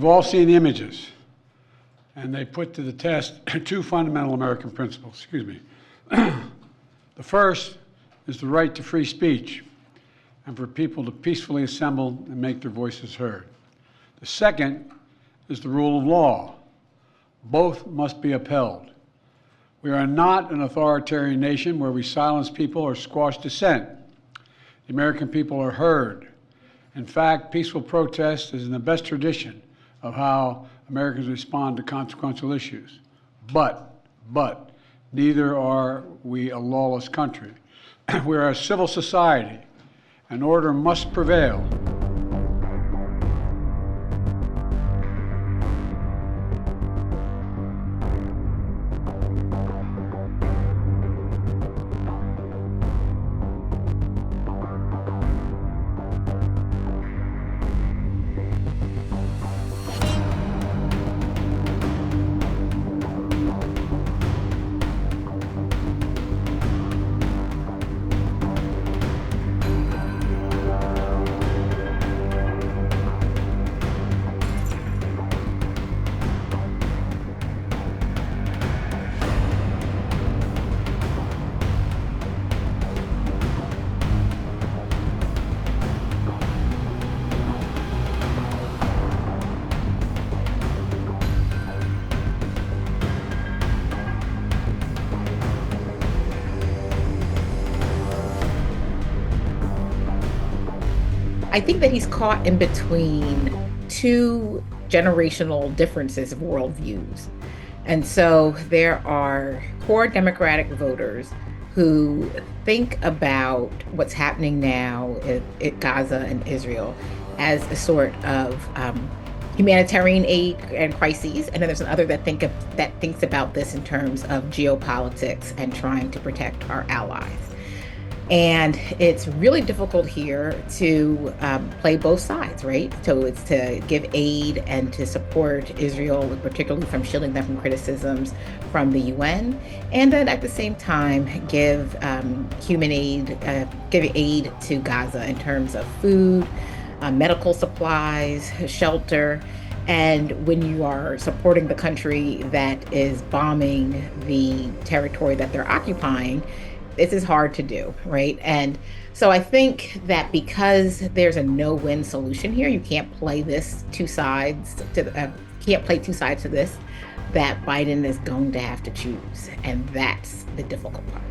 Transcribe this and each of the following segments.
We've all seen the images, and they put to the test two fundamental American principles. Excuse me. The first is the right to free speech and for people to peacefully assemble and make their voices heard. The second is the rule of law. Both must be upheld. We are not an authoritarian nation where we silence people or squash dissent. The American people are heard. In fact, peaceful protest is in the best tradition of how Americans respond to consequential issues. But, neither are we a lawless country. We are a civil society, and order must prevail. I think that he's caught in between two generational differences of worldviews. And so there are core Democratic voters who think about what's happening now at Gaza and Israel as a sort of humanitarian aid and crises. And then there's another that thinks about this in terms of geopolitics and trying to protect our allies. And it's really difficult here to play both sides, right? So it's to give aid and to support Israel, particularly from shielding them from criticisms from the UN, and then at the same time give human aid, give aid to Gaza in terms of food, medical supplies, shelter. And when you are supporting the country that is bombing the territory that they're occupying, this is hard to do, right? And so I think that because there's a no-win solution here, you can't play this two sides to this, that Biden is going to have to choose, and that's the difficult part.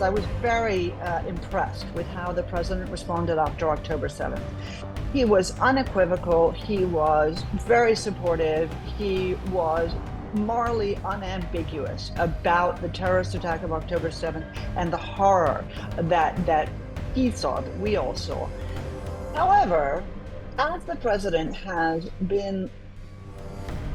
I was very impressed with how the president responded after October 7th. He was unequivocal, he was very supportive, he was morally unambiguous about the terrorist attack of October 7th and the horror that he saw, that we all saw. However, as the president has been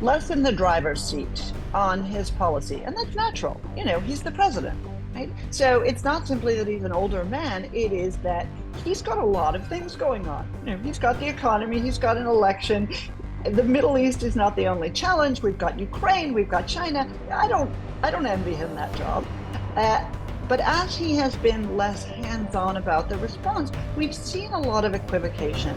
less in the driver's seat on his policy, and that's natural, he's the president. Right? So it's not simply that he's an older man, it is that he's got a lot of things going on. He's got the economy, he's got an election. The Middle East is not the only challenge. We've got Ukraine, we've got China. I don't envy him that job. But as he has been less hands-on about the response, we've seen a lot of equivocation.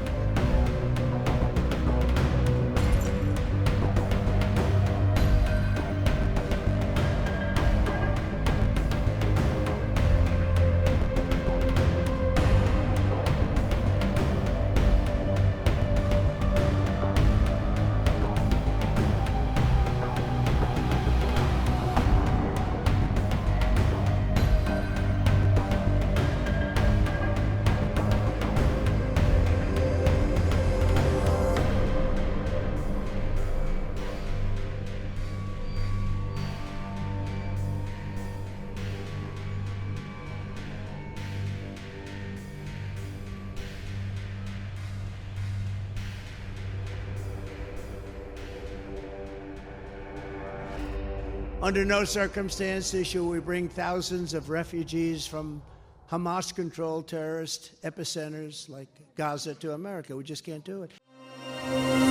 Under no circumstances shall we bring thousands of refugees from Hamas-controlled terrorist epicenters like Gaza to America. We just can't do it.